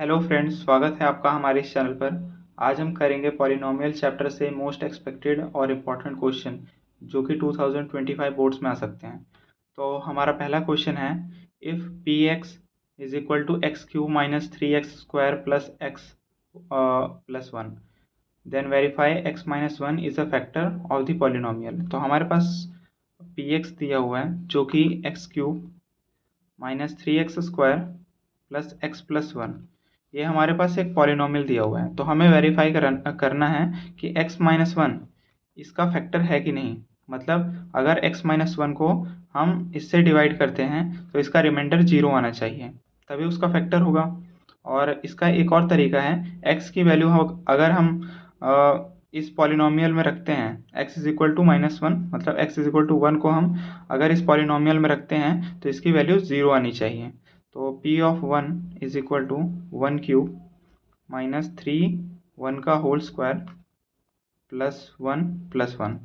Hello friends, स्वागत है आपका हमारे इस चैनल पर। आज हम करेंगे पॉलिनोमियल चैप्टर से मोस्ट एक्सपेक्टेड और इम्पोर्टेंट क्वेश्चन जो कि 2025 बोर्ड्स में आ सकते हैं। तो हमारा पहला क्वेश्चन है, if p x is equal to x cube minus 3x² plus x plus one, then verify x minus one is a factor of the polynomial. तो हमारे पास पी एक्स दिया हुआ है जो कि x cube minus 3x² plus x plus one, ये हमारे पास एक पॉलिनोमियल दिया हुआ है। तो हमें वेरीफाई करना है कि x माइनस वन इसका फैक्टर है कि नहीं। मतलब अगर x माइनस वन को हम इससे डिवाइड करते हैं तो इसका रिमाइंडर 0 आना चाहिए, तभी उसका फैक्टर होगा। और इसका एक और तरीका है, x की वैल्यू अगर हम इस पॉलिनोमियल में रखते हैं x is equal to minus one, मतलब x is equal to one को हम अगर इस पॉलिनोमियल में रखते हैं तो इसकी वैल्यू 0 आनी चाहिए। तो p of one is equal to one cube minus three one का होल स्क्वायर प्लस वन।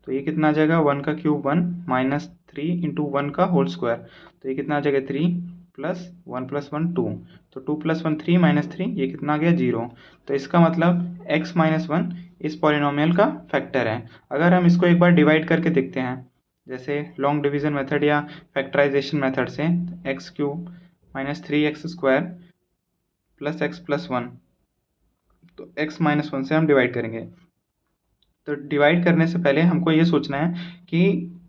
तो ये कितना आ जाएगा, वन का cube one minus three into one का होल स्क्वायर, तो ये कितना आ जाएगा थ्री प्लस वन टू। तो two plus one three minus three, ये कितना आ गया जीरो। तो इसका मतलब x माइनस वन इस पॉलिनोमियल का फैक्टर है। अगर हम इसको एक बार डिवाइड करके देखते हैं, जैसे लॉन्ग डिवीजन मेथड या फैक्टराइजेशन मेथड से, x cube minus three x square plus x plus one, तो x माइनस वन से हम डिवाइड करेंगे। तो डिवाइड करने से पहले हमको ये सोचना है कि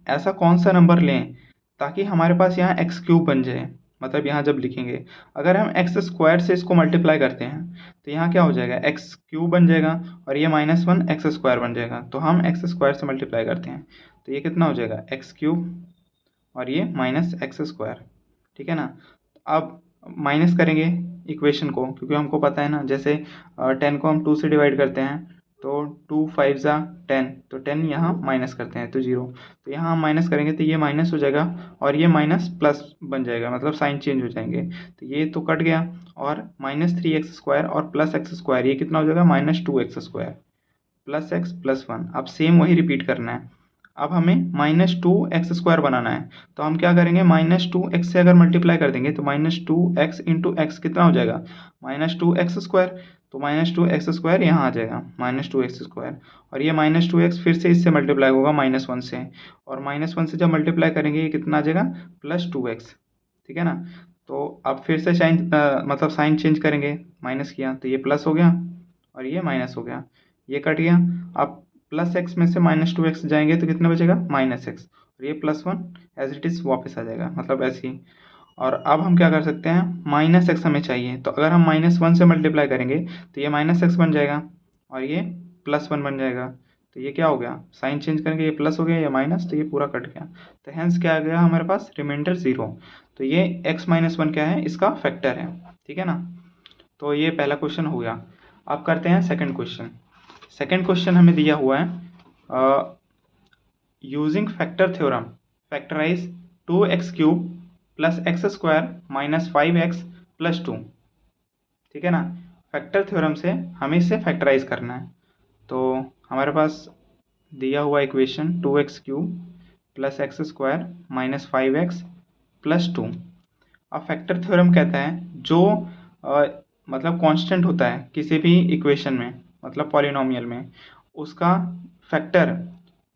ऐसा कौन सा नंबर लें ताकि हमारे पास यहाँ एक्स क्यूब बन जाए। मतलब यहाँ जब लिखेंगे, अगर हम एक्स स्क्वायर से इसको मल्टीप्लाई करते हैं तो यहाँ क्या हो जाएगा, एक्स क्यूब बन जाएगा और ये माइनस वन एक्स स्क्वायर बन जाएगा। तो हम एक्स स्क्वायर से मल्टीप्लाई करते हैं तो ये कितना हो जाएगा, एक्स क्यूब और ये माइनस एक्स स्क्वायर। ठीक है ना। अब माइनस करेंगे इक्वेशन को, क्योंकि हमको पता है ना, जैसे 10 को हम 2 से डिवाइड करते हैं तो 2 5 ज़ा 10, तो 10 यहाँ माइनस करते हैं तो 0। तो यहाँ हम माइनस करेंगे तो ये माइनस हो जाएगा और ये माइनस प्लस बन जाएगा, मतलब साइन चेंज हो जाएंगे। तो ये तो कट गया, और माइनस थ्री एक्स स्क्वायर और प्लस एक्स स्क्वायर, ये कितना हो जाएगा, minus two x square plus x plus one. अब सेम वही रिपीट करना है। अब हमें माइनस टू एक्स स्क्वायर बनाना है, तो हम क्या करेंगे, माइनस टू एक्स से अगर मल्टीप्लाई कर देंगे तो minus two x into x कितना हो जाएगा, माइनस टू एक्स स्क्वायर। तो माइनस टू एक्स स्क्वायर यहाँ आ जाएगा, माइनस टू एक्स स्क्वायर, और ये माइनस टू एक्स फिर से इससे मल्टीप्लाई होगा माइनस वन से, और माइनस वन से जब मल्टीप्लाई करेंगे ये कितना आ जाएगा, प्लस टू एक्स। ठीक है ना। तो अब फिर से मतलब साइन चेंज करेंगे, माइनस किया तो ये प्लस हो गया और ये माइनस हो गया, ये कट गया। अब प्लस एक्स में से माइनस टू एक्स जाएंगे तो कितना बचेगा, माइनस एक्स, और ये plus one as it is वापस आ जाएगा, मतलब ऐसे ही। और अब हम क्या कर सकते हैं, माइनस एक्स हमें चाहिए, तो अगर हम माइनस वन से मल्टीप्लाई करेंगे तो ये माइनस एक्स बन जाएगा और ये प्लस वन बन जाएगा। तो ये क्या हो गया, साइन चेंज करके ये प्लस हो गया, ये माइनस, तो ये पूरा कट गया। तो हैंस क्या आ गया हमारे पास, रिमाइंडर 0। तो ये x माइनस वन क्या है, इसका फैक्टर है। ठीक है ना। तो ये पहला क्वेश्चन हो गया। अब करते हैं सेकंड क्वेश्चन। सेकंड क्वेश्चन हमें दिया हुआ है, using factor theorem factorise two x cube plus x square minus five x plus two. ठीक है ना। फैक्टर थ्योरम से हमें इसे फैक्टराइज करना है। तो हमारे पास दिया हुआ equation two x cube plus x square minus five x plus to. अब फैक्टर थ्योरम कहता है जो मतलब कांस्टेंट होता है किसी भी इक्वेशन में, मतलब पॉलिनोमियल में, उसका फैक्टर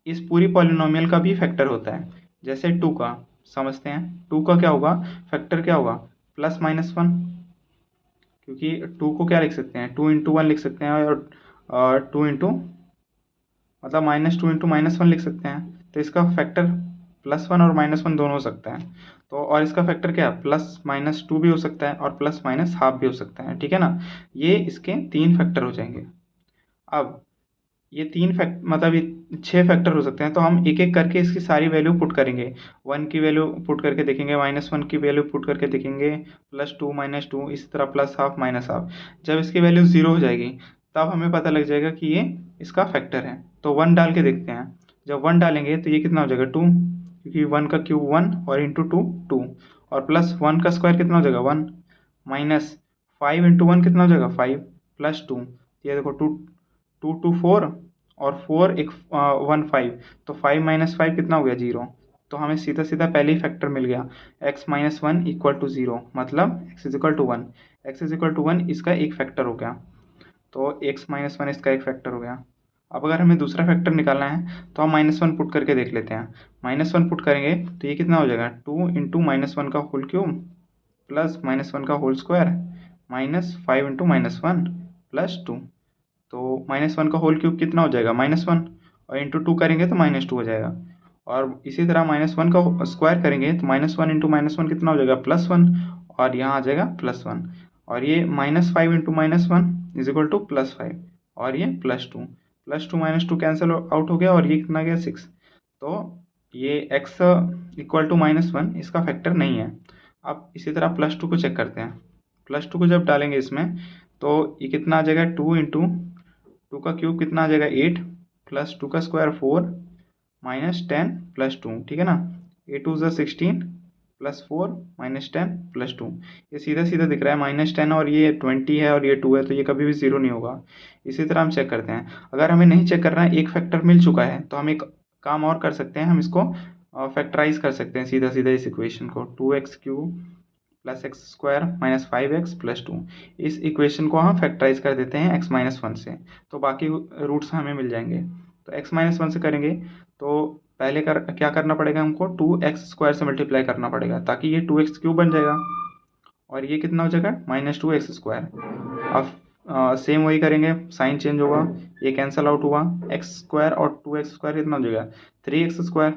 इस पूरी पॉलिनोमियल का भी फैक्टर होता है। जैसे टू का समझते हैं, टू का क्या होगा, फैक्टर क्या होगा, प्लस माइनस वन, क्योंकि टू को क्या लिख सकते हैं, टू इंटू वन लिख सकते हैं, और टू इंटू मतलब minus two into minus one लिख सकते हैं। तो इसका फैक्टर प्लस वन और माइनस वन दोनों हो सकता है। तो और इसका फैक्टर क्या है, प्लस माइनस टू भी हो सकता है और प्लस माइनस हाफ भी हो सकता है। ठीक है ना। ये इसके तीन फैक्टर हो जाएंगे। अब ये मतलब ये छः फैक्टर हो सकते हैं, तो हम एक एक करके इसकी सारी वैल्यू पुट करेंगे। वन की वैल्यू पुट करके देखेंगे, माइनस वन की वैल्यू पुट करके देखेंगे, प्लस टू माइनस टू, इसी तरह प्लस हाफ माइनस हाफ। जब इसकी वैल्यू 0 हो जाएगी तब हमें पता लग जाएगा कि ये इसका फैक्टर है। तो वन डाल के देखते हैं, जब वन डालेंगे तो ये कितना हो जाएगा, टू, क्योंकि वन का क्यूब वन और इंटू टू टू, और प्लस वन का स्क्वायर कितना हो जाएगा one, minus five into one कितना हो जाएगा फाइव, प्लस टू, ये देखो टू टू फोर, और फोर एक वन फाइव, तो फाइव माइनस फाइव कितना हो गया, 0। तो हमें सीधा सीधा पहले ही फैक्टर मिल गया, x minus one equal to 0, मतलब x is equal to 1, x is equal to 1 इसका एक फैक्टर हो गया, तो x माइनस वन इसका एक फैक्टर हो गया। अब अगर हमें दूसरा फैक्टर निकालना है तो हम -1 पुट करके देख लेते हैं। -1 पुट करेंगे तो ये कितना हो जाएगा, 2 इंटू -1 का होल क्यूब प्लस -1 का होल स्क्वायर -5 इंटू -1 प्लस 2। तो -1 का होल क्यूब कितना हो जाएगा, -1, और इंटू 2 करेंगे तो -2 हो जाएगा। और इसी तरह -1 का स्क्वायर करेंगे तो -1 इंटू -1 कितना हो जाएगा, +1, और यहाँ आ जाएगा +1। और ये -5 इंटू -1 इज इक्वल टू +5, और ये +2, -2 कैंसिल आउट हो गया, और ये कितना गया 6। तो ये x इक्वल टू -1 इसका फैक्टर नहीं है। अब इसी तरह +2 को चेक करते हैं। +2 को जब डालेंगे इसमें तो ये कितना आ जाएगा, 2 इंटू 2 का क्यूब कितना आ जाएगा 8 प्लस 2 का स्क्वायर 4 -10 प्लस 2, ठीक है ना। 8 2 ज़ा 16 प्लस 4 -10 प्लस 2। ये सीधा सीधा दिख रहा है, -10 और ये 20 है और ये 2 है, तो ये कभी भी 0 नहीं होगा। इसी तरह हम चेक करते हैं। अगर हमें नहीं चेक करना है, एक फैक्टर मिल चुका है, तो हम एक काम और कर सकते हैं, हम इसको फैक्टराइज कर सकते हैं सीधा सीधा इस इक्वेशन को। 2x cube plus x square minus 5x plus 2, इस इक्वेशन को हम फैक्टराइज कर देते हैं x माइनस 1 से, तो बाकी रूट्स हमें मिल जाएंगे। तो x माइनस 1 से करेंगे तो पहले क्या करना पड़ेगा, हमको 2x स्क्वायर से मल्टीप्लाई करना पड़ेगा, ताकि ये 2x क्यूब बन जाएगा, और ये कितना हो जाएगा -2x स्क्वायर। अब सेम वही करेंगे, साइन चेंज होगा, ये कैंसल आउट हुआ, एक्स स्क्वायर और 2x स्क्वायर कितना हो जाएगा 3x स्क्वायर,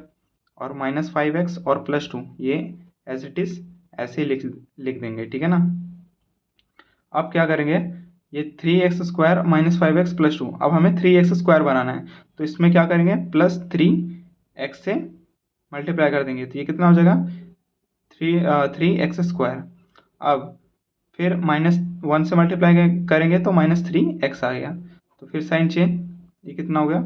और -5x और +2 ये एज इट इज़ ऐसे ही लिख देंगे, ठीक है ना। अब क्या करेंगे, ये 3x स्क्वायर -5x प्लस 2, अब हमें 3x स्क्वायर बनाना है, तो इसमें क्या करेंगे +3x से मल्टीप्लाई कर देंगे, तो ये कितना हो जाएगा 3x स्क्वायर। अब फिर -1 से मल्टीप्लाई करेंगे तो -3x आ गया, तो फिर साइन चेंज, ये कितना हो गया,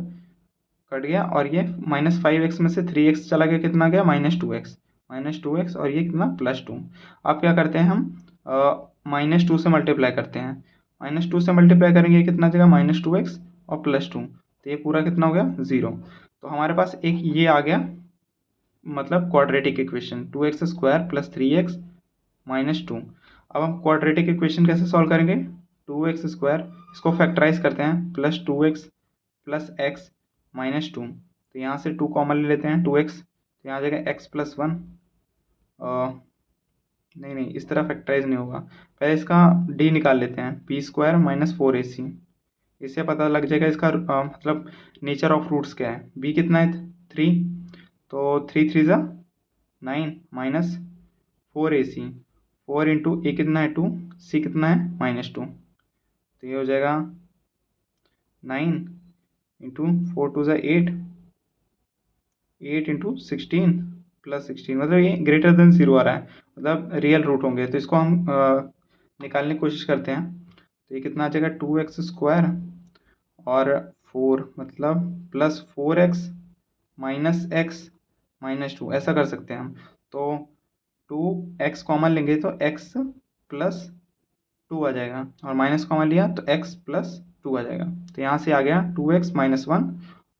कट गया, और ये -5x में से 3x चला गया, कितना गया -2x, और ये कितना +2। अब क्या करते हैं हम, -2 से मल्टीप्लाई करते हैं, -2 से मल्टीप्लाई करेंगे कितना जगह -2x और +2, तो ये पूरा कितना हो गया 0। तो हमारे पास एक ये आ गया, मतलब quadratic equation 2x square plus 3x -2। अब हम क्वाड्रेटिक इक्वेशन कैसे सॉल्व करेंगे, 2x स्क्वायर इसको फैक्टराइज करते हैं, प्लस 2x प्लस x -2, तो यहाँ से 2 कॉमन ले लेते हैं, 2x, तो यहाँ आ जाएगा x प्लस 1, नहीं इस तरह फैक्टराइज नहीं होगा, पहले इसका d निकाल लेते हैं, p स्क्वायर -4ac, इससे पता लग जाएगा इसका मतलब नेचर ऑफ रूट्स क्या है। b कितना है 3, तो 3 3 ज़ा 9 -4ac, 4 इंटू a कितना है 2, c कितना है -2, तो ये हो जाएगा 9 इंटू 4 2 ज़ा 8, 8 इंटू 16 प्लस 16, मतलब ये ग्रेटर देन 0 आ रहा है, मतलब रियल रूट होंगे, तो इसको हम निकालने की कोशिश करते हैं। तो ये कितना आ जाएगा 2x स्क्वायर और 4, मतलब प्लस 4x माइनस x -2, ऐसा कर सकते हैं हम। तो 2x कॉमन लेंगे तो x प्लस 2 आ जाएगा, और माइनस कॉमन लिया तो x प्लस 2 आ जाएगा, तो यहाँ से आ गया 2x -1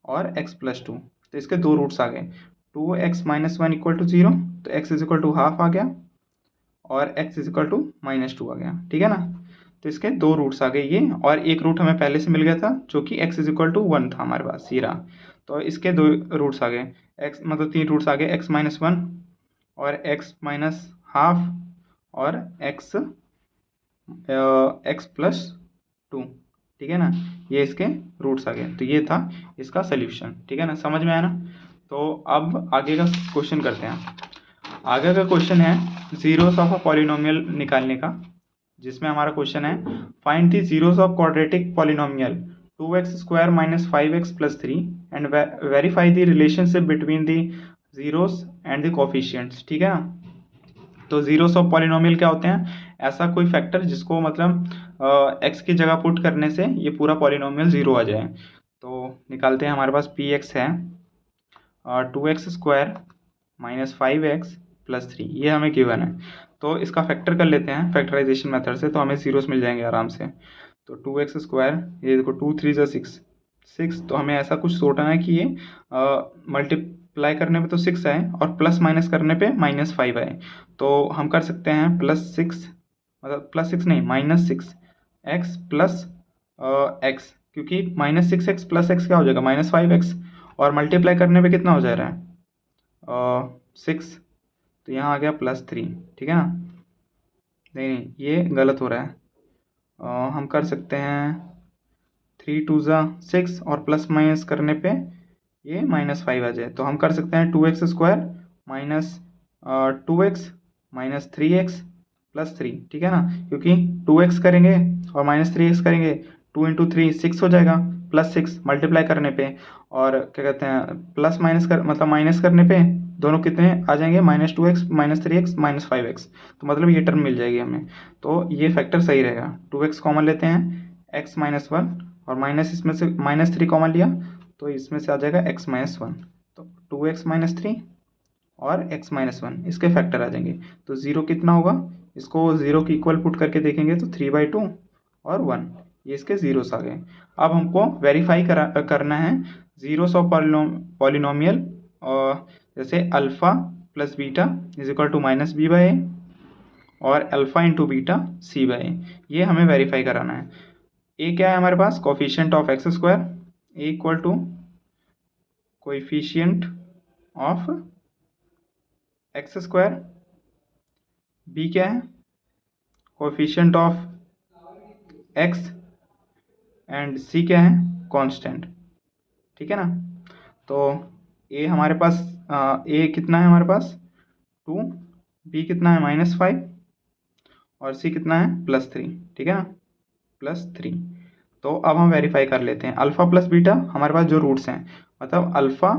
और x प्लस 2, तो इसके दो रूट्स आ गए, 2x -1 इक्वल टू 0, तो x is equal to half आ गया, और x इज इक्वल टू -2 आ गया, ठीक है ना। तो इसके दो रूट्स आ गए ये, और एक रूट हमें पहले से मिल गया था जो कि x इज इक्वल टू 1 था हमारे पास, ये रहा, तो इसके दो रूट्स आ गए, x मतलब 3 रूट्स आ गए, x -1 और x माइनस हाफ और x प्लस 2, ठीक है ना, ये इसके रूट्स आ गए, तो ये था इसका सोल्यूशन, ठीक है ना, समझ में आया ना। तो अब आगे का क्वेश्चन करते हैं। आगे का क्वेश्चन है जीरोस ऑफ अ पॉलिनोमियल निकालने का, जिसमें हमारा क्वेश्चन है find the zeros of quadratic polynomial 2x square -5x plus 3 and verify the relationship between the zeros and the coefficients, ठीक है ना। तो जीरोस ऑफ पॉलिनोमियल क्या होते हैं, ऐसा कोई फैक्टर जिसको मतलब x की जगह पुट करने से ये पूरा पॉलिनोमियल 0 आ जाए। तो निकालते हैं, हमारे पास px है 2x स्क्वायर -5x प्लस 3, ये हमें गिवन है, तो इसका फैक्टर कर लेते हैं फैक्टराइजेशन मेथड से, तो हमें जीरोस मिल जाएंगे आराम से। तो 2x स्क्वायर, ये देखो 2 3 ज़ा 6, तो हमें ऐसा कुछ सोचना है कि ये मल्टीप्लाई करने पे तो 6 आए और प्लस माइनस करने पे -5 आए, तो हम कर सकते हैं +6, मतलब +6 नहीं -6x प्लस x, क्योंकि -6x प्लस x क्या हो जाएगा -5x, और मल्टीप्लाई करने पे कितना हो जा रहा है 6, तो यहाँ आ गया +3, ठीक है ना। नहीं ये गलत हो रहा है, हम कर सकते हैं 3 2 6 और प्लस माइनस करने पे ये -5 आ जाए, तो हम कर सकते हैं 2x² minus 2x minus 3x plus 3, ठीक है ना, क्योंकि 2x करेंगे और -3x करेंगे, 2 × 3 6 हो जाएगा, +6 मल्टीप्लाई करने पे, और क्या कहते हैं प्लस माइनस कर मतलब माइनस करने पे दोनों कितने आ जाएंगे -2x -3x -5x, तो मतलब ये टर्म मिल जाएगी हमें, तो ये फैक्टर सही रहेगा। 2x कॉमन लेते हैं, x -1 और माइनस इसमें से -3 कॉमन लिया, तो इसमें से आ जाएगा x -1, तो 2x -3 और x -1 इसके फैक्टर आ जाएंगे, तो 0 कितना होगा, इसको 0 की इक्वल पुट करके देखेंगे तो 3/2 और 1, ये इसके जीरोस आ गए। अब हमको वेरीफाई करना है जीरोस ऑफ पॉलिनोमियल, जैसे alpha plus beta is equal to -b/a और अल्फ़ा इंटू बीटा c/a, ये हमें वेरीफाई कराना है। ए क्या है हमारे पास, coefficient of x², A equal to coefficient of x², B क्या है, coefficient of x, and C क्या है, कांस्टेंट, ठीक है ना। तो ए हमारे पास ए कितना है हमारे पास 2, बी कितना है -5 और सी कितना है +3, ठीक है ना, +3। तो अब हम वेरीफाई कर लेते हैं, अल्फ़ा प्लस बीटा हमारे पास जो रूट्स हैं, मतलब alpha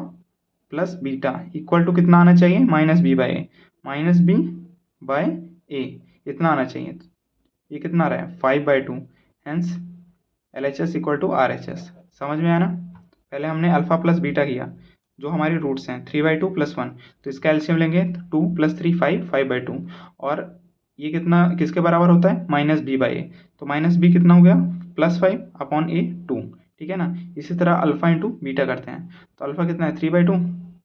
plus beta equal to कितना आना चाहिए -b/a, -b/a इतना आना चाहिए, ये कितना आ रहा है 5/2, hence LHS equal to RHS, समझ में आया ना। पहले हमने अल्फ़ा प्लस बीटा किया, जो हमारी रूट्स हैं 3/2 + 1, तो इसका एलसीएम लेंगे 2 + 3 5, 5/2, और ये कितना किसके बराबर होता है -b/a, तो -b कितना हो गया +5/a 2, ठीक है ना। इसी तरह अल्फ़ा इंटू बीटा करते हैं, तो अल्फ़ा कितना है 3/2,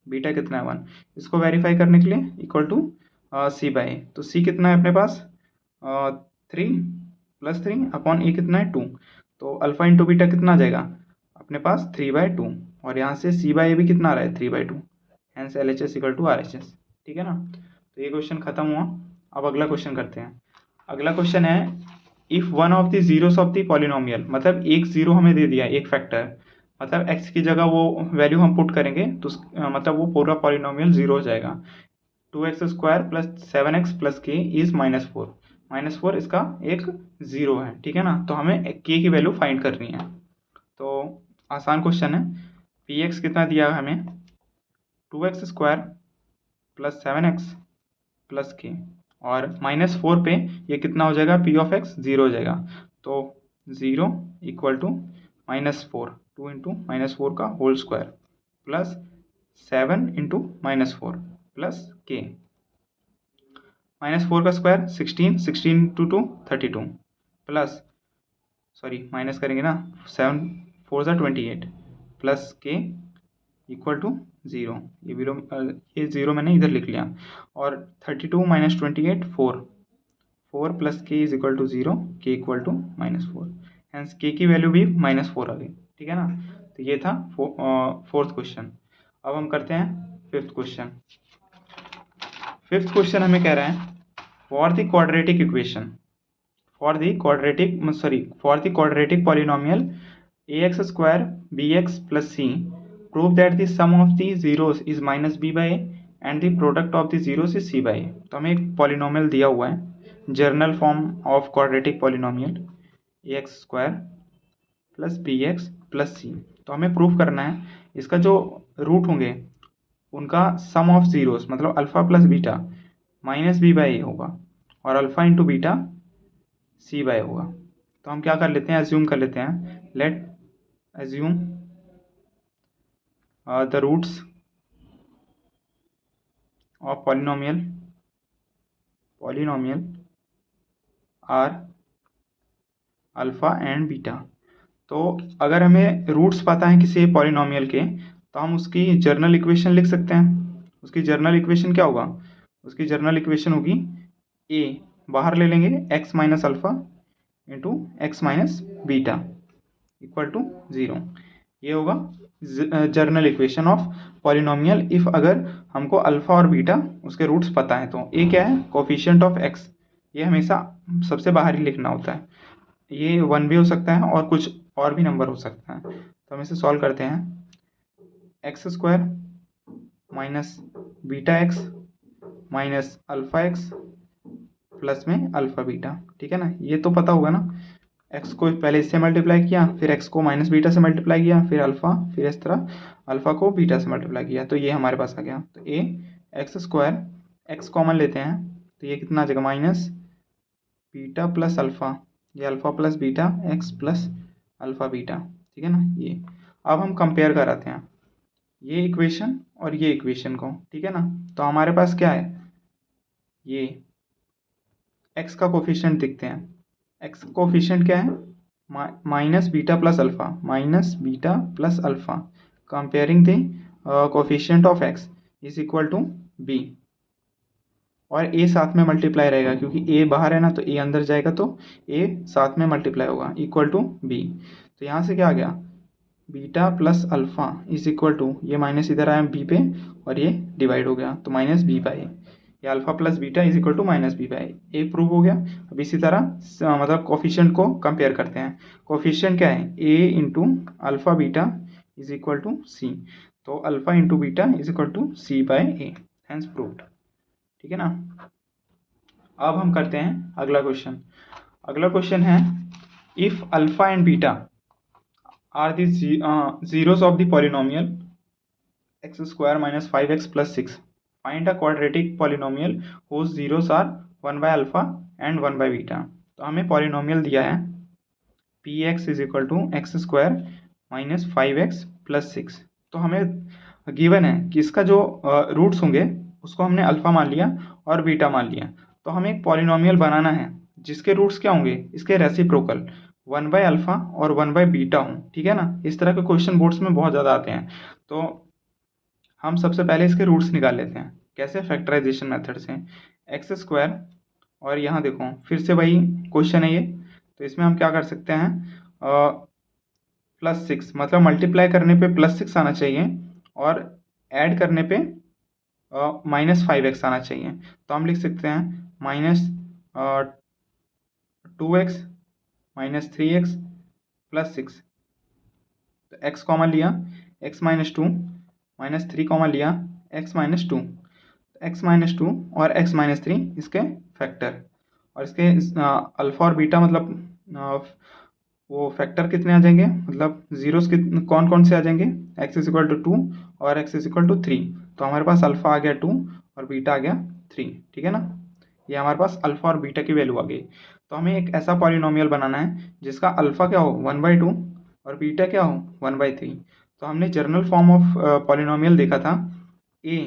बीटा कितना है 1, इसको वेरीफाई करने के लिए इक्वल टू c/a, तो c कितना है अपने पास 3 + 3/a कितना है 2, तो अल्फ़ा इंटू बीटा कितना आ जाएगा अपने पास 3/2, और यहाँ से c/a भी कितना आ रहा है 3/2, hence LHS equal to RHS, ठीक है ना। तो ये क्वेश्चन खत्म हुआ। अब अगला क्वेश्चन करते हैं। अगला क्वेश्चन है if one of the zeros of the polynomial, मतलब एक जीरो हमें दे दिया, एक फैक्टर, मतलब x की जगह वो वैल्यू हम पुट करेंगे तो मतलब वो पूरा पॉलिनोमियल जीरो हो जाएगा। 2x² + 7x + k इज -4, -4 इसका एक जीरो है, ठीक है ना, तो हमें k की वैल्यू फाइंड करनी है। तो आसान क्वेश्चन है, px कितना दिया है हमें 2x² + 7x + k, और -4 पे ये कितना हो जाएगा p of x 0 हो जाएगा, तो 0 इक्वल टू -4, 2 × -4 का whole square plus 7 × -4 plus k, -4 का स्क्वायर 16, 16 × 2 32 प्लस, सॉरी माइनस करेंगे ना, 7 4 ज़ा 28 प्लस k इक्वल टू 0, ये 0 मैंने इधर लिख लिया, और 32 - 28 4, 4 + k is equal to 0, k equal to -4, hence k की वैल्यू भी -4 आ गई, ठीक है ना। तो ये था फोर्थ क्वेश्चन। अब हम करते हैं फिफ्थ क्वेश्चन। फिफ्थ क्वेश्चन हमें कह रहा है for the quadratic equation, for the quadratic polynomial ax² bx + c, prove that the sum of the zeros is -b/a and the product of the zeros is c/a। तो हमें एक polynomial दिया हुआ है, journal form of quadratic polynomial ax² + bx + c, तो हमें prove करना है इसका जो रूट होंगे उनका सम ऑफ जीरोस, मतलब अल्फ़ा प्लस बीटा -b/a होगा और अल्फ़ा इंटू बीटा c/a होगा। तो हम क्या कर लेते हैं, एज्यूम कर लेते हैं, let assume the roots of polynomial are alpha and beta. तो अगर हमें रूट्स पता है किसी पॉलिनोमियल के, तो हम उसकी जर्नल इक्वेशन लिख सकते हैं। उसकी जर्नल इक्वेशन क्या होगा? उसकी जर्नल इक्वेशन होगी ए बाहर ले लेंगे x minus alpha into x minus beta equal to 0। ये होगा general equation of polynomial if अगर हमको अल्फ़ा और बीटा उसके रूट्स पता है तो। ए क्या है? कोफिशिएंट ऑफ एक्स, ये हमेशा सबसे बाहर ही लिखना होता है। ये 1 भी हो सकता है और कुछ और भी नंबर हो सकता है। तो हम इसे सॉल्व करते हैं। X square minus beta x minus alpha x plus में अल्फ़ा बीटा, ठीक है ना। ये तो पता होगा ना, एक्स को पहले इससे मल्टीप्लाई किया, फिर एक्स को माइनस बीटा से मल्टीप्लाई किया, फिर अल्फ़ा, फिर इस तरह अल्फ़ा को बीटा से मल्टीप्लाई किया, तो ये हमारे पास आ गया। तो A x square, x common लेते हैं तो ये कितना आ जाएगा? माइनस बीटा प्लस अल्फ़ा, ये alpha plus beta x plus alpha beta, ठीक है ना। ये अब हम कंपेयर कराते हैं ये इक्वेशन और ये इक्वेशन को, ठीक है ना। तो हमारे पास क्या है? ये एक्स का कोफिशिएंट दिखते हैं। एक्स कोफिशिएंट क्या है? Minus beta plus alpha, minus beta plus alpha comparing the coefficient of x is equal to b. और ए साथ में मल्टीप्लाई रहेगा क्योंकि ए बाहर है ना, तो ए अंदर जाएगा तो ए साथ में मल्टीप्लाई होगा इक्वल टू बी। तो यहाँ से क्या आ गया? Beta plus alpha is equal to, ये माइनस इधर आया बी पे और ये डिवाइड हो गया तो माइनस बी बाई ए। ये alpha plus beta is equal to minus b by a prove हो गया। अब इसी तरह मतलब कोफिशिएंट को कंपेयर करते हैं। कोफिशिएंट क्या है? A into alpha beta is equal to C, तो alpha into beta is equal to C by A, hence proved, ठीक है ना। अब हम करते हैं अगला क्वेश्चन। अगला क्वेश्चन है if alpha and beta are the zeros of the polynomial x square minus 5x plus 6, find a quadratic polynomial whose zeros are 1 by alpha and 1 by beta। तो हमें पॉलिनोमियल दिया है px is equal to x square minus 5x plus 6। तो हमें given है कि इसका जो रूट्स होंगे उसको हमने अल्फ़ा मान लिया और बीटा मान लिया। तो हमें एक पॉलिनोमियल बनाना है जिसके रूट्स क्या होंगे? इसके रेसिप्रोकल 1 बाय अल्फ़ा और 1 बाय बीटा हों, ठीक है ना। इस तरह के क्वेश्चन बोर्ड्स में बहुत ज़्यादा आते हैं। तो हम सबसे पहले इसके रूट्स निकाल लेते हैं। कैसे? फैक्टराइजेशन मेथड से। एक्स स्क्वायर और यहाँ देखो फिर से वही क्वेश्चन है ये, तो इसमें हम क्या कर सकते हैं? प्लस 6 मतलब मल्टीप्लाई करने पे प्लस 6 आना चाहिए और ऐड करने पे माइनस 5x आना चाहिए। तो हम लिख सकते हैं minus 2x minus 3x plus 6। तो x कॉमन लिया, x माइनस 2 माइनस 3 कॉमन लिया, x माइनस 2, x माइनस 2 और x माइनस 3 इसके फैक्टर। और इसके अल्फ़ा और बीटा मतलब वो फैक्टर कितने आ जाएंगे, मतलब जीरोस कौन कौन से आ जाएंगे? x इज इक्वल टू 2 और x इज इक्वल टू 3। तो हमारे पास अल्फ़ा आ गया 2 और बीटा आ गया 3, ठीक है ना। ये हमारे पास अल्फ़ा और बीटा की वैल्यू आ गई। तो हमें एक ऐसा पॉलिनोमियल बनाना है जिसका अल्फ़ा क्या हो 1/2 और बीटा क्या हो 1/3। तो हमने जर्नल फॉर्म ऑफ पॉलिनोमियल देखा था a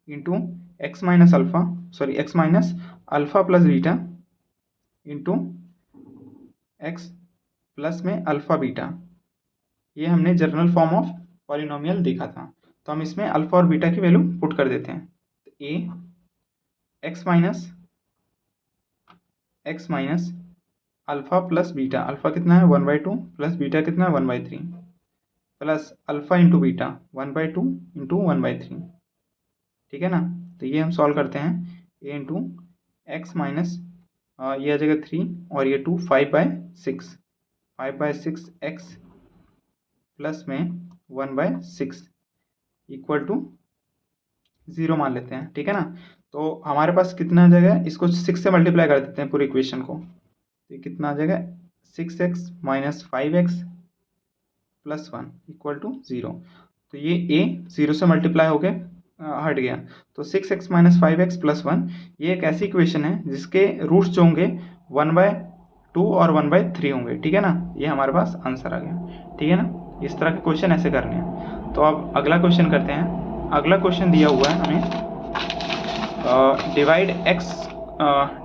into x minus alpha, sorry x minus alpha plus beta into x plus में अल्फ़ा बीटा। ये हमने जर्नल फॉर्म ऑफ पॉलिनोमियल देखा था। तो हम इसमें अल्फ़ा और बीटा की वैल्यू पुट कर देते हैं। तो A X minus alpha plus beta, alpha कितना है 1/2 प्लस बीटा कितना है 1/3 plus alpha into beta 1/2 into 1/3, ठीक है ना। तो ये हम सॉल्व करते हैं। ए इंटू एक्स माइनस ये आ जाएगा 3 और ये 2 5/6 एक्स प्लस में 1/6 इक्वल टू 0 मान लेते हैं, ठीक है ना। तो हमारे पास कितना आ जाएगा? इसको 6 से मल्टीप्लाई कर देते हैं पूरी इक्वेशन को। तो ये कितना आ जाएगा? 6x minus 5x plus 1 equal to 0। तो ये a 0 से मल्टीप्लाई होके हट गया। तो 6x माइनस 5x प्लस 1 ये एक ऐसी इक्वेशन है जिसके रूट्स जो होंगे 1/2 और 1/3 होंगे, ठीक है ना। ये हमारे पास आंसर आ गया, ठीक है ना। इस तरह के क्वेश्चन ऐसे करने हैं। तो अब अगला क्वेश्चन करते हैं। अगला क्वेश्चन दिया हुआ है हमें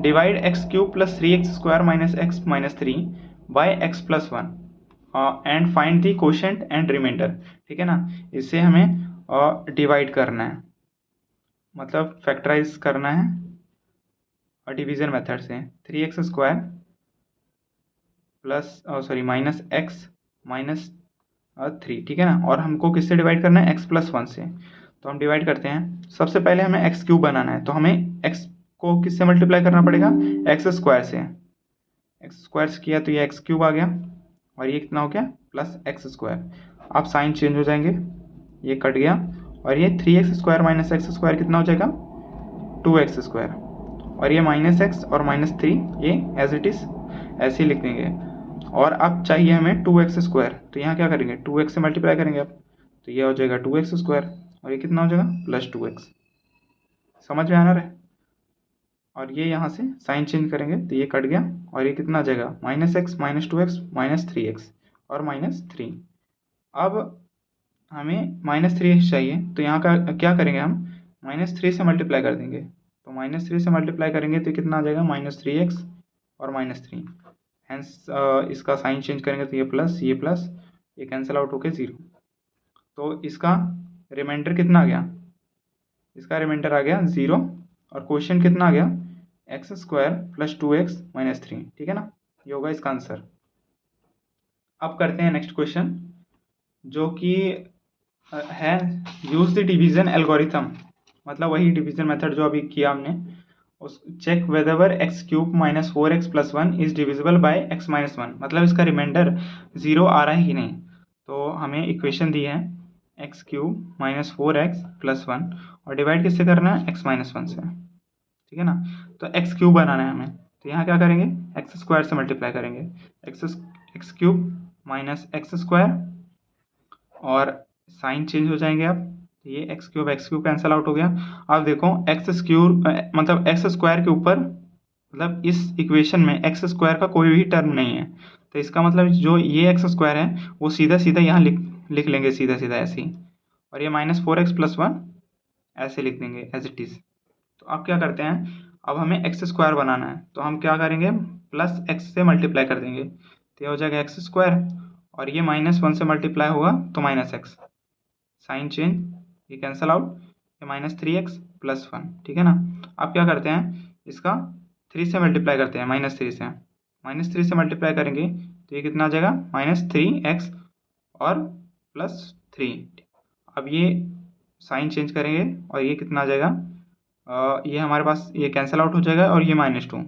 divide x cube plus 3x square minus x minus 3 by x plus 1 and find the quotient and remainder, ठीक है ना। इससे हमें और डिवाइड करना है, मतलब फैक्टराइज करना है और डिवीज़न मेथड से। 3x² plus minus x minus 3, ठीक है ना। और हमको किससे डिवाइड करना है, x+1 से। तो हम डिवाइड करते हैं। सबसे पहले हमें x³ बनाना है, तो हमें x को किससे मल्टीप्लाई करना पड़ेगा, x² से। x² से किया तो ये x³ आ गया, और ये कितना हो गया, प्लस x²। अब साइन चेंज हो जाएंगे, ये कट गया, और ये 3x² माइनस x² कितना हो जाएगा, 2x²। और ये -x और -3 ये एज इट इज़ ऐसे ही लिख देंगे। और अब चाहिए हमें 2x², तो यहाँ क्या करेंगे, 2x से मल्टीप्लाई करेंगे अब, तो ये हो जाएगा 2x², और ये कितना हो जाएगा, प्लस 2x। समझ में आ रहा है। और ये यहाँ से साइन चेंज करेंगे तो ये कट गया, और ये कितना आ जाएगा, -x -2x -3x और -3। अब हमें -3x चाहिए, तो यहाँ का क्या करेंगे हम, -3 से मल्टीप्लाई कर देंगे। तो -3 से मल्टीप्लाई करेंगे तो कितना आ जाएगा, -3x और -3। हेंस इसका साइन चेंज करेंगे तो ये प्लस ये कैंसिल आउट होके 0। तो इसका रिमाइंडर कितना आ गया, इसका रिमाइंडर आ गया 0, और क्वेश्चन कितना आ गया, x² प्लस 2x माइनस 3, ठीक है ना। ये होगा इसका आंसर। अब करते हैं नेक्स्ट क्वेश्चन, जो कि है यूज द डिवीजन एल्गोरिथम, मतलब वही डिवीजन मेथड जो अभी किया हमने। उस check whether x³ minus 4x plus 1 is divisible by x minus 1, मतलब इसका रिमाइंडर 0 आ रहा है कि नहीं। तो हमें इक्वेशन दी है x³ माइनस 4x प्लस 1, और डिवाइड किससे करना है, x माइनस 1 से, ठीक है ना। तो x³ बनाना है हमें, तो यहाँ क्या करेंगे, x² से मल्टीप्लाई करेंगे, x³ माइनस x², और साइन चेंज हो जाएंगे। अब ये x³ कैंसिल आउट हो गया। अब देखो मतलब x² के ऊपर, मतलब इस इक्वेशन में x² का कोई भी टर्म नहीं है, तो इसका मतलब जो ये x² है वो सीधा सीधा यहाँ लिख लेंगे, सीधा सीधा ऐसे ही। और ये -4x प्लस 1 ऐसे लिख देंगे एज इट इज़। तो अब क्या करते हैं, अब हमें x² बनाना है, तो हम क्या करेंगे, प्लस x से मल्टीप्लाई कर देंगे, तो ये हो जाएगा x², और ये -1 से मल्टीप्लाई होगा तो -x, साइन चेंज, ये कैंसिल आउट, ये -3x प्लस 1, ठीक है ना। अब क्या करते हैं, इसका 3 से मल्टीप्लाई करते हैं, -3 से मल्टीप्लाई करेंगे तो ये कितना आ जाएगा, -3x और प्लस 3। अब ये साइन चेंज करेंगे और ये कितना आ जाएगा, ये हमारे पास ये कैंसिल आउट हो जाएगा, और ये -2।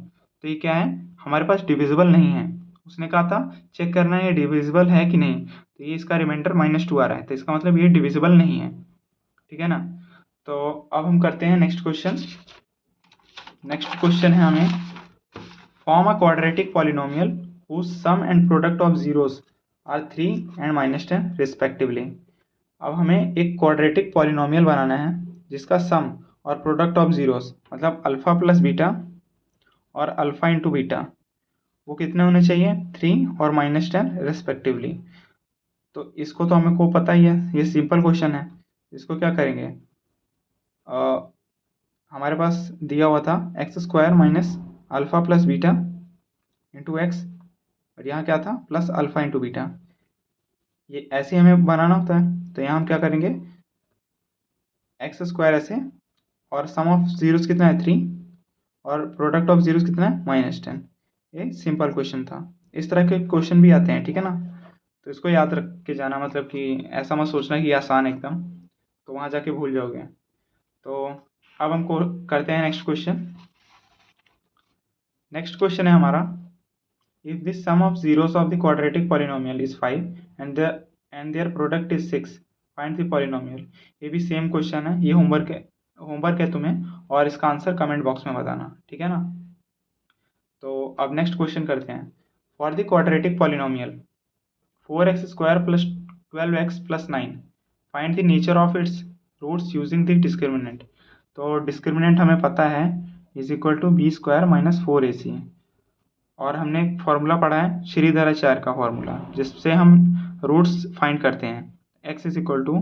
तो ये क्या है, हमारे पास डिविजिबल नहीं है। उसने कहा था चेक करना है ये डिविजिबल है कि नहीं, तो ये इसका रिमाइंडर -2 आ रहा है, तो इसका मतलब ये डिविजिबल नहीं है, ठीक है ना। तो अब हम करते हैं नेक्स्ट क्वेश्चन। नेक्स्ट क्वेश्चन है हमें, form a quadratic polynomial whose sum and product of zeros are 3 and -10 respectively. अब हमें एक क्वाड्रेटिक पॉलिनोमियल बनाना है जिसका सम और प्रोडक्ट ऑफ जीरोस, मतलब अल्फा प्लस बीटा और अल्फा इंटू बीटा, वो कितने होने चाहिए, 3 और -10 रिस्पेक्टिवली। तो इसको तो हमें को पता ही है, ये सिंपल क्वेश्चन है। इसको क्या करेंगे, हमारे पास दिया हुआ था x² minus alpha plus beta into x, और यहाँ क्या था, प्लस अल्फा इंटू बीटा। ये ऐसे हमें बनाना होता है, तो यहाँ हम क्या करेंगे, x² ऐसे, और सम ऑफ जीरोस कितना है 3, और प्रोडक्ट ऑफ जीरोस कितना है -10। ये सिंपल क्वेश्चन था। इस तरह के क्वेश्चन भी आते हैं, ठीक है ना। तो इसको याद रख के जाना, मतलब कि ऐसा मत सोचना कि आसान एकदम, तो वहाँ जाके भूल जाओगे। तो अब हम करते हैं नेक्स्ट क्वेश्चन। नेक्स्ट क्वेश्चन है हमारा, if the sum of zeros of the quadratic polynomial is 5 and their product is 6, find the polynomial. ये भी सेम क्वेश्चन है, ये होमवर्क है तुम्हें, और इसका आंसर कमेंट बॉक्स में बताना, ठीक है ना। तो अब नेक्स्ट क्वेश्चन करते हैं, for the quadratic polynomial 4x² plus 12x plus 9, find the nature of its roots using the discriminant. तो डिस्क्रिमिनेंट हमें पता है is equal to b² minus 4ac, और हमने एक फॉर्मूला पढ़ा है श्रीधराचार्य का फॉर्मूला, जिससे हम रूट्स फाइंड करते हैं। x is equal to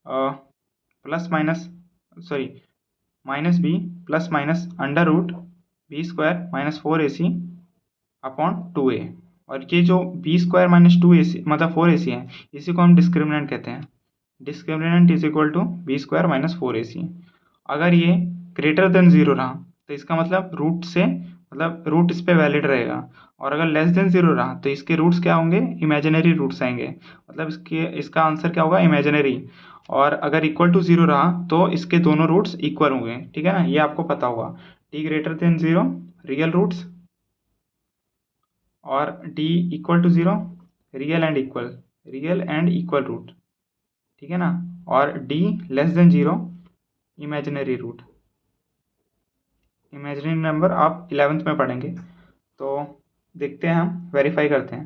-b plus minus under root b² minus 4ac upon 2a, और ये जो b² माइनस 2ac मतलब 4ac है, इसी को हम डिस्क्रिमिनेंट कहते हैं। Discriminant is equal to b square minus 4ac। अगर ये ग्रेटर देन 0 रहा तो इसका मतलब रूट इस पे वैलिड रहेगा, और अगर लेस देन 0 रहा तो इसके रूट्स क्या होंगे, इमेजिनरी रूट्स आएंगे, मतलब इसका आंसर क्या होगा, इमेजिनरी। और अगर इक्वल टू 0 रहा तो इसके दोनों रूट्स इक्वल होंगे, ठीक है ना, ये आपको पता होगा। D greater than 0 real roots, और D equal to 0 real and equal root, ठीक है ना, और D less than 0 imaginary root. Imaginary number आप 11th में पढ़ेंगे। तो देखते हैं, हम वेरीफाई करते हैं।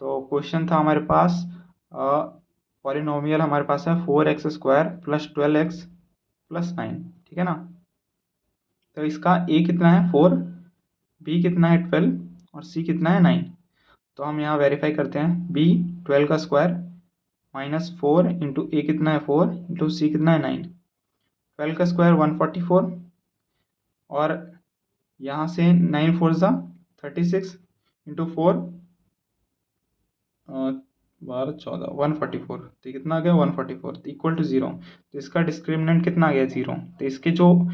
तो क्वेश्चन था हमारे पास, पॉलिनोमियल हमारे पास है 4x² + 12x + 9, ठीक है ना। तो इसका a कितना है 4, b कितना है 12 और c कितना है 9। तो हम यहाँ वेरीफाई करते हैं। b 12 का स्क्वायर -4 इंटू a कितना है 4 इंटू c कितना है 9। 12 का स्क्वायर 144, और यहाँ से 9 4 ज़ा 36 इंटू 4 12 14 144, तो कितना आ गया 144, तो इक्वल टू 0। तो इसका डिस्क्रिमिनेंट कितना आ गया 0। तो इसके जो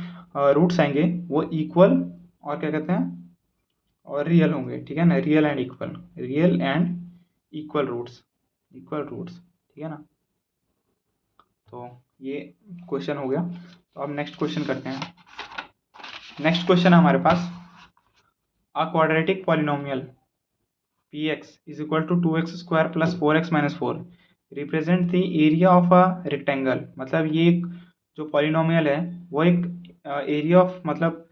रूट्स आएंगे वो इक्वल और क्या कहते हैं, और रियल होंगे, ठीक है ना, रियल एंड इक्वल रूट्स, ठीक है ना। तो ये क्वेश्चन हो गया। तो अब नेक्स्ट क्वेश्चन करते हैं। नेक्स्ट क्वेश्चन है हमारे पास, a quadratic polynomial px is equal to 2x² + 4x - 4 represent the area of a rectangle. मतलब ये एक जो पॉलिनोमियल है वो एक एरिया ऑफ मतलब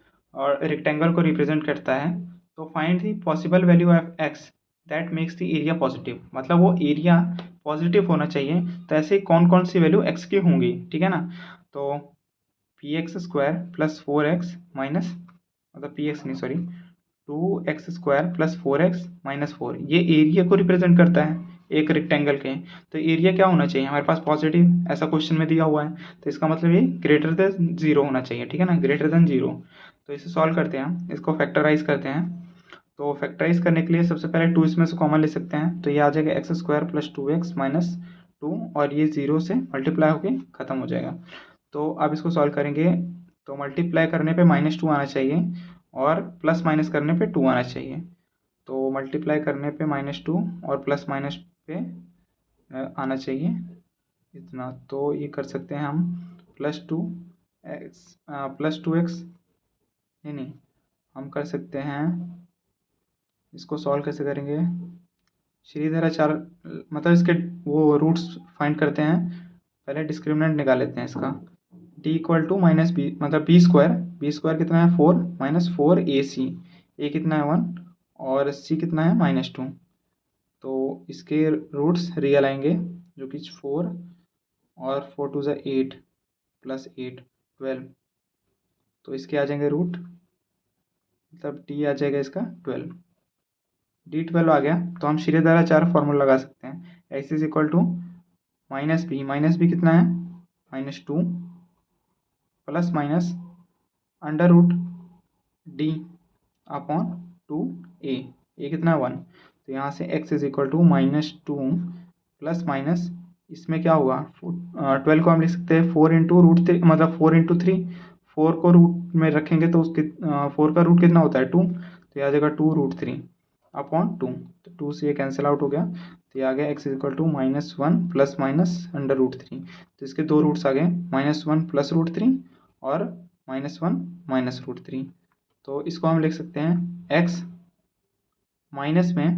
रेक्टेंगल को रिप्रेजेंट करता है। तो find the possible value of x that makes the area positive, मतलब वो एरिया पॉजिटिव होना चाहिए। तो ऐसे कौन कौन सी वैल्यू x की होंगी, ठीक है ना। तो px² + 4x माइनस, मतलब px नहीं सॉरी 2x² + 4x - 4 ये एरिया को रिप्रेजेंट करता है एक रेक्टेंगल के। तो एरिया क्या होना चाहिए हमारे पास, पॉजिटिव, ऐसा क्वेश्चन में दिया हुआ है। तो इसका मतलब ये ग्रेटर देन 0 होना चाहिए, ठीक है ना, ग्रेटर देन 0। तो इसे सॉल्व करते हैं, इसको फैक्टराइज करते हैं। तो फैक्टराइज करने के लिए सबसे पहले 2 इसमें से कॉमन ले सकते हैं। तो ये आ जाएगा x² + 2x - 2, और ये 0 से मल्टीप्लाई होकर ख़त्म हो जाएगा। तो अब इसको सॉल्व करेंगे, तो मल्टीप्लाई करने पे -2 आना चाहिए और प्लस माइनस करने पे 2 आना चाहिए। तो मल्टीप्लाई करने पे -2 और प्लस माइनस पे आना चाहिए इतना। तो ये कर सकते हैं हम +2x नहीं, हम कर सकते हैं, इसको सॉल्व कैसे करेंगे, श्रीधराचार्य, मतलब इसके वो रूट्स फाइंड करते हैं। पहले डिस्क्रिमिनेंट निकाल लेते हैं इसका। d इक्वल टू -b, मतलब b² कितना है 4 -4ac, a कितना है 1 और c कितना है -2। तो इसके रूट्स रियल आएंगे जो कि 4 और 4 2 = 8 + 8 12। तो इसके आ जाएंगे रूट, मतलब d आ जाएगा इसका 12, d12 आ गया। तो हम श्रीधराचार्य फॉर्मूला लगा सकते हैं, x is equal to -b कितना है -2 plus minus under root d upon 2a, a कितना है 1। तो यहाँ से x is equal to -2 plus minus, इसमें क्या होगा 12 को हम लिख सकते हैं 4 इंटू √3, मतलब 4 इंटू 3, 4 को रूट में रखेंगे तो उसके 4 का रूट कितना होता है 2, तो यह आ जाएगा 2√3 अपॉन 2। तो 2 से ये कैंसिल आउट हो गया, तो ये आ गया x is equal to -1 plus minus under root 3। तो इसके दो रूट्स आ गए, -1 + √3 और -1 - √3। तो इसको हम लिख सकते हैं x माइनस में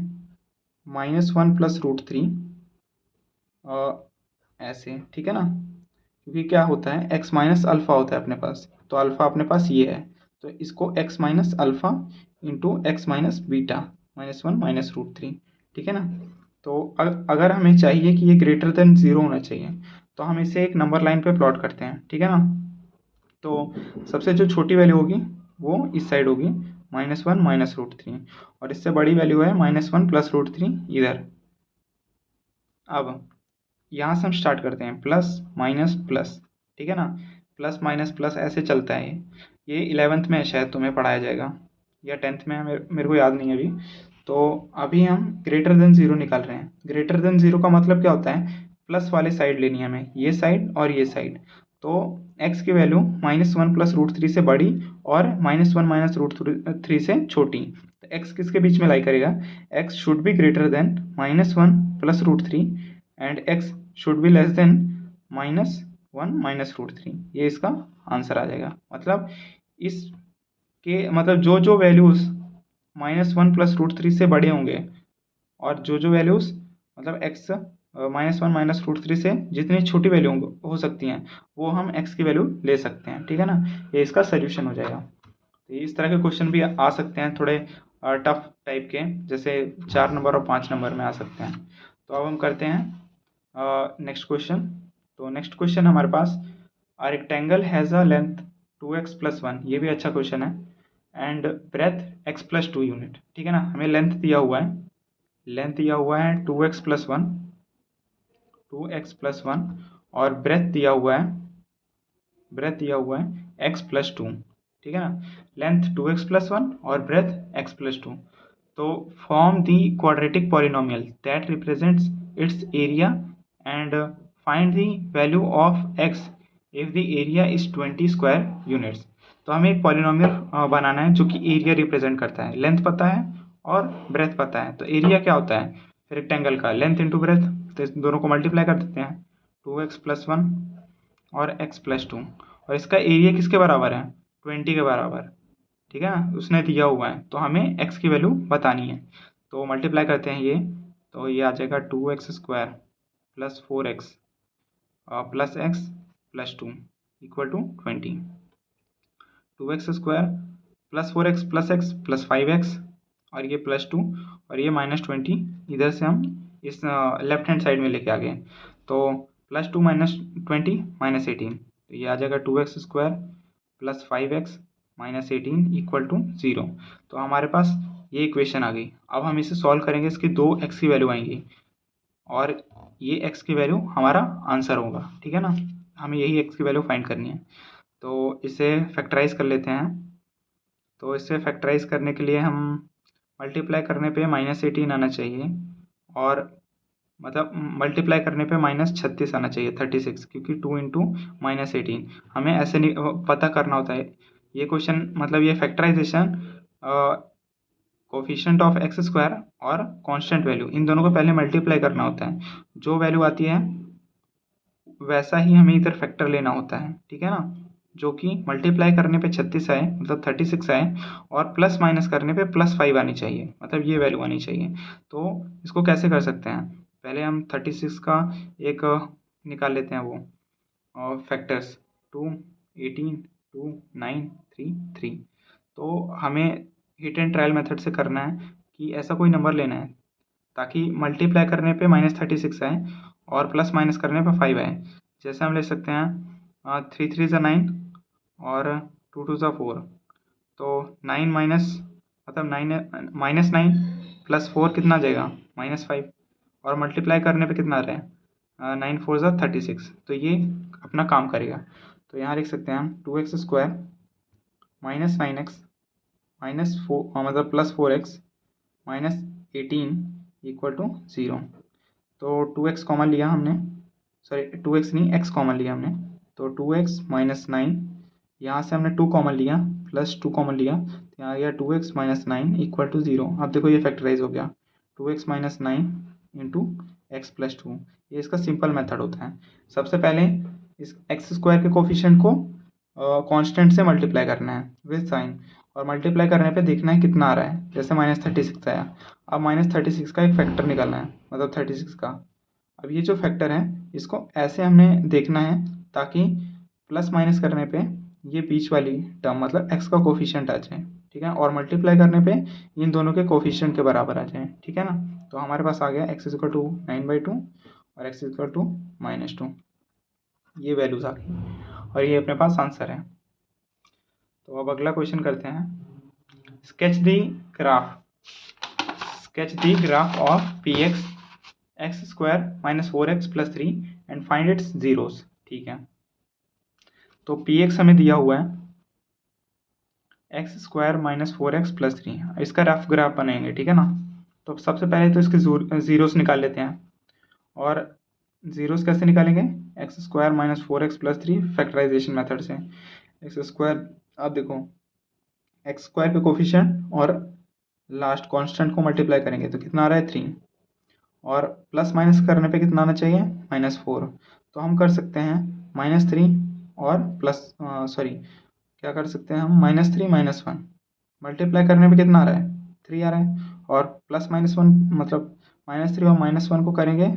-1 + √3 ऐसे, ठीक है ना, क्योंकि क्या होता है x माइनस अल्फ़ा होता है अपने पास, तो अल्फ़ा अपने पास ये है। तो इसको x minus alpha into x minus beta -1 - √3, ठीक है ना। तो अगर हमें चाहिए कि ये ग्रेटर देन 0 होना चाहिए, तो हम इसे एक नंबर लाइन पे प्लॉट करते हैं, ठीक है ना। तो सबसे जो छोटी वैल्यू होगी वो इस साइड होगी -1 - √3, और इससे बड़ी वैल्यू है -1 + √3 इधर। अब यहाँ से हम स्टार्ट करते हैं प्लस माइनस प्लस, ठीक है ना, प्लस माइनस प्लस ऐसे चलता है। ये 11th में शायद तुम्हें पढ़ाया जाएगा या 10th में, मेरे को याद नहीं है अभी। तो अभी हम ग्रेटर देन 0 निकाल रहे हैं। ग्रेटर देन 0 का मतलब क्या होता है, प्लस वाले साइड लेनी है हमें, ये साइड और ये साइड। तो x की वैल्यू -1 + √3 से बड़ी और -1 - √3 से छोटी। तो x किसके बीच में लाई करेगा, x should be greater than -1 + √3 and x should be less than -1 - √3। ये इसका आंसर आ जाएगा। मतलब इसके मतलब जो वैल्यूज़ -1 + √3 से बड़े होंगे और जो वैल्यूज़ मतलब x -1 - √3 से जितनी छोटी वैल्यू हो सकती हैं वो हम x की वैल्यू ले सकते हैं, ठीक है ना। ये इसका सोल्यूशन हो जाएगा। तो इस तरह के क्वेश्चन भी आ सकते हैं, थोड़े टफ टाइप के, जैसे 4 नंबर और 5 नंबर में आ सकते हैं। तो अब हम करते हैं नेक्स्ट क्वेश्चन। तो नेक्स्ट क्वेश्चन हमारे पास, a rectangle has a length 2x + 1, ये भी अच्छा क्वेश्चन है, एंड ब्रेथ x + 2 यूनिट, ठीक है ना। हमें लेंथ दिया हुआ है, 2x + 1 और ब्रेथ दिया हुआ है x + 2, ठीक है ना। लेंथ 2x + 1 और ब्रेथ x + 2। तो form the quadratic polynomial that represents it's area and find the value of x if the area is 20 square units. तो हमें एक पॉलिनोमियल बनाना है जो कि एरिया रिप्रेजेंट करता है। लेंथ पता है और ब्रेथ पता है, तो एरिया क्या होता है रेक्टेंगल का, लेंथ इंटू ब्रेथ। तो इस दोनों को मल्टीप्लाई कर देते हैं, 2x + 1 और x + 2, और इसका एरिया किसके बराबर है, 20 के बराबर, ठीक है ना। उसने दिया हुआ है तो हमें x की वैल्यू बतानी है। तो मल्टीप्लाई करते हैं ये, तो ये आ जाएगा 2x² + 4x + x + 2 = 20। 2x² + 4x + x + 5x और ये +2 और ये -20, इधर से हम इस लेफ्ट हैंड साइड में लेके आ गए। तो +2 - 20 -18, तो ये आ जाएगा 2x² + 5x - 18 = 0। तो हमारे पास ये इक्वेशन आ गई। अब हम इसे सॉल्व करेंगे, इसकी 2 x की वैल्यू आएंगी और ये x की वैल्यू हमारा आंसर होगा, ठीक है ना। हमें यही x की वैल्यू फाइंड करनी है। तो इसे फैक्टराइज कर लेते हैं। तो इसे फैक्टराइज करने के लिए हम मल्टीप्लाई करने पे -18 आना चाहिए, और मतलब मल्टीप्लाई करने पे -36 आना चाहिए, 36, क्योंकि 2 × -18 हमें ऐसे नहीं पता करना होता है। ये क्वेश्चन मतलब ये फैक्टराइजेशन कोफिशिएंट ऑफ x² और कांस्टेंट वैल्यू, इन दोनों को पहले मल्टीप्लाई करना होता है। जो वैल्यू आती है वैसा ही हमें इधर फैक्टर लेना होता है, ठीक है ना। जो कि मल्टीप्लाई करने पे 36 आए, मतलब 36 आए, और प्लस माइनस करने पे +5 आनी चाहिए, मतलब ये वैल्यू आनी चाहिए। तो इसको कैसे कर सकते हैं, पहले हम 36 का एक निकाल लेते हैं वो फैक्टर्स, 2, 18, 2, 9, 3, 3। तो हमें हिट एंड ट्रायल मेथड से करना है कि ऐसा कोई नंबर लेना है ताकि मल्टीप्लाई करने पे -36 आए और प्लस माइनस करने पे 5 आए। जैसे हम ले सकते हैं 3 3 ज़ा 9 और 2 2 ज़ा 4। तो 9 माइनस मतलब -9 + 4 कितना आ जाएगा, -5, और मल्टीप्लाई करने पे कितना आ रहा है 9 4 ज़ा 36। तो ये अपना काम करेगा। तो यहाँ लिख सकते हैं हम 2x² -9x -4 मतलब +4x -18 = 0। तो 2x कॉमन लिया हमने, सॉरी 2x नहीं, x कॉमन लिया हमने। तो 2x - 9, यहाँ से हमने 2 कॉमन लिया, +2 कॉमन लिया, तो यहाँ आ गया 2x - 9 = 0। अब देखो ये फैक्टराइज हो गया, 2x - 9 × x + 2। ये इसका सिंपल मेथड होता है। सबसे पहले इस x² के कोफिशिएंट को कांस्टेंट से मल्टीप्लाई करना है विद साइन, और मल्टीप्लाई करने पे देखना है कितना आ रहा है। जैसे -36 आया, अब -36 का एक फैक्टर निकालना है, मतलब 36 का। अब ये जो फैक्टर है इसको ऐसे हमने देखना है ताकि प्लस माइनस करने पे ये बीच वाली टर्म मतलब x का कोफिशिएंट आ जाए, ठीक है, और मल्टीप्लाई करने पे इन दोनों के कोफिशिएंट के बराबर आ जाए, ठीक है ना। तो हमारे पास आ गया x = 9/2 और x = -2, ये वैल्यूज आ गई और ये अपने पास आंसर है। तो अब अगला क्वेश्चन करते हैं, sketch the graph of px x² - 4x + 3 and find its zeros, ठीक है। तो px हमें दिया हुआ है x² - 4x + 3, इसका रफ ग्राफ बनाएंगे, ठीक है ना। तो सबसे पहले तो इसके जीरोस निकाल लेते हैं, और जीरोस कैसे निकालेंगे, x square minus 4x plus 3 factorisation method से। एक्स स्क्वायर, आप देखो एक्स स्क्वायर के कोफिशिएंट और लास्ट कांस्टेंट को मल्टीप्लाई करेंगे तो कितना आ रहा है 3, और प्लस माइनस करने पे कितना आना चाहिए -4। तो हम कर सकते हैं -3 और प्लस सॉरी क्या कर सकते हैं हम, -3 -1 मल्टीप्लाई करने पे कितना आ रहा है 3 आ रहा है, और प्लस -1 मतलब -3 और -1 को करेंगे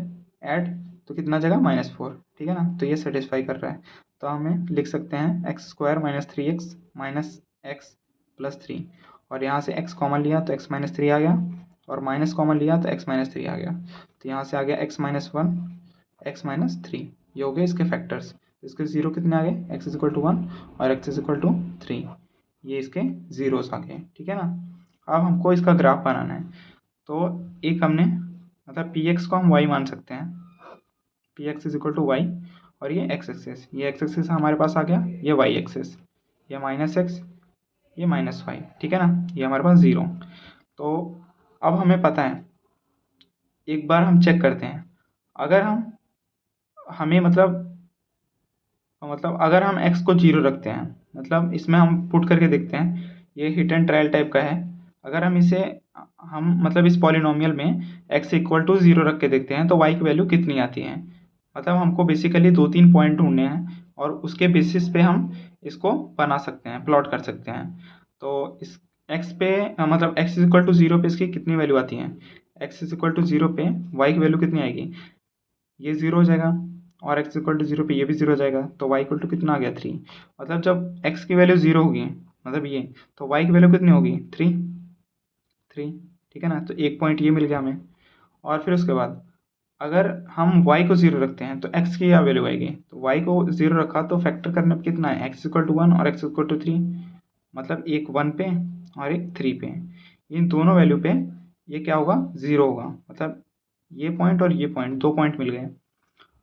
ऐड तो कितना जगह -4, ठीक है ना। तो ये सेटिस्फाई कर रहा है, तो हमें लिख सकते हैं x square minus 3x minus x plus 3, और यहाँ से x कॉमन लिया तो x माइनस 3 आ गया, और माइनस कॉमन लिया तो x माइनस 3 आ गया, तो यहाँ से आ गया x माइनस 1 x माइनस 3। ये हो गए इसके फैक्टर्स। इसके ज़ीरो कितने आ गए, x इज इक्वल टू 1 और x इज इक्वल टू 3, ये इसके ज़ीरोस आ गए, ठीक है ना। अब हमको इसका ग्राफ बनाना है, तो एक हमने मतलब पी एक्स को हम वाई मान सकते हैं, p x is equal to y, और ये एक्स एक्सेस, ये एक्स एक्सेस हमारे पास आ गया, ये वाई एक्सेस, ये माइनस एक्स, ये माइनस वाई, ठीक है ना, ये हमारे पास ज़ीरो। तो अब हमें पता है, एक बार हम चेक करते हैं, अगर हमें मतलब अगर हम x को 0 रखते हैं, मतलब इसमें हम पुट करके देखते हैं, ये हिट एंड ट्रायल टाइप का है। अगर हम इसे मतलब इस पॉलिनोमियल में x इक्वल टू 0 रख के देखते हैं तो y की वैल्यू कितनी आती है। मतलब हमको बेसिकली 2-3 पॉइंट ढूंढने हैं और उसके बेसिस पे हम इसको बना सकते हैं, प्लॉट कर सकते हैं। तो इस x पे मतलब x इक्वल टू 0 पे इसकी कितनी वैल्यू आती है, x इक्वल टू 0 पे y की वैल्यू कितनी आएगी, ये 0 हो जाएगा, और x इक्वल टू 0 पे ये भी 0 हो जाएगा, तो y इक्वल टू कितना आ गया 3। मतलब जब x की वैल्यू 0 होगी, मतलब ये, तो y की वैल्यू कितनी होगी 3, ठीक है ना। तो एक पॉइंट ये मिल गया हमें। और फिर उसके बाद अगर हम y को 0 रखते हैं तो x की क्या वैल्यू आएगी, तो y को 0 रखा तो फैक्टर करने पे कितना है, x इक्वल टू 1 और x इक्वल टू 3, मतलब एक 1 पे और एक 3 पे, इन दोनों वैल्यू पे ये क्या होगा 0 होगा, मतलब ये पॉइंट और ये पॉइंट, 2 पॉइंट मिल गए।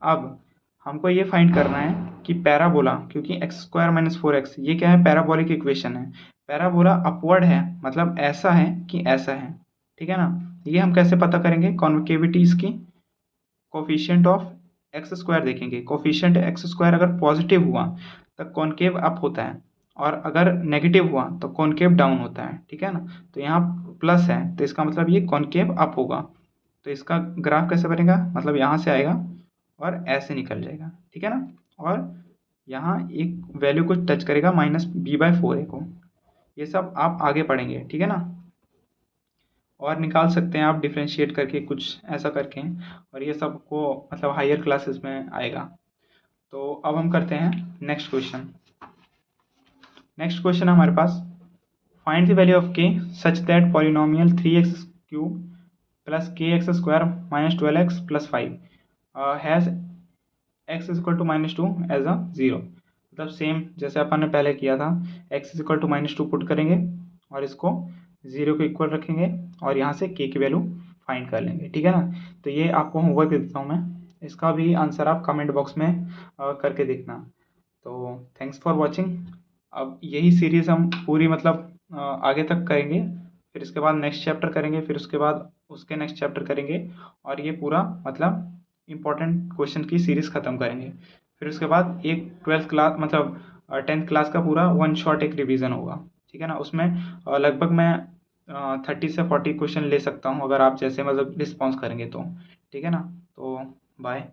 अब हमको ये फाइंड करना है कि पैराबोला, क्योंकि एक्स स्क्वायर माइनस 4x ये क्या है, पैराबोलिक इक्वेशन है। पैराबोला अपवर्ड है, मतलब ऐसा है कि ऐसा है, ठीक है ना। ये हम कैसे पता करेंगे, कॉन्केविटी इसकी कोफिशिएंट ऑफ एक्स स्क्वायर देखेंगे। कोफिशिएंट एक्स स्क्वायर अगर पॉजिटिव हुआ तो कॉनकेव अप होता है, और अगर नेगेटिव हुआ तो कॉनकेव डाउन होता है, ठीक है ना। तो यहाँ प्लस है तो इसका मतलब ये कॉनकेव अप होगा। तो इसका ग्राफ कैसे बनेगा, मतलब यहाँ से आएगा और ऐसे निकल जाएगा, ठीक है ना। और यहाँ एक वैल्यू को टच करेगा -b/4a को। ये सब आप आगे पढ़ेंगे, ठीक है ना। और निकाल सकते हैं आप डिफ्रेंशिएट करके, कुछ ऐसा करके, और ये सब को मतलब हायर क्लासेस में आएगा। तो अब हम करते हैं नेक्स्ट क्वेश्चन। नेक्स्ट क्वेश्चन हमारे पास, find the value of k such that polynomial 3x³ plus kx² minus 12x plus 5 has x is equal to -2 as a 0। मतलब सेम जैसे अपन ने पहले किया था, x is equal to -2 put करेंगे और इसको 0 के इक्वल रखेंगे और यहाँ से k की वैल्यू फाइंड कर लेंगे, ठीक है ना। तो ये आपको होमवर्क दे देता हूँ मैं, इसका भी आंसर आप कमेंट बॉक्स में करके देखना। तो थैंक्स फॉर वॉचिंग। अब यही सीरीज़ हम पूरी मतलब आगे तक करेंगे, फिर इसके बाद नेक्स्ट चैप्टर करेंगे, फिर उसके बाद उसके नेक्स्ट चैप्टर करेंगे, और ये पूरा मतलब इम्पॉर्टेंट क्वेश्चन की सीरीज़ ख़त्म करेंगे। फिर उसके बाद एक 12th क्लास मतलब 10th क्लास का पूरा वन शॉट एक रिवीजन होगा, ठीक है ना। उसमें लगभग मैं 30 से 40 क्वेश्चन ले सकता हूँ, अगर आप जैसे मतलब रिस्पॉन्स करेंगे तो, ठीक है ना। तो बाय।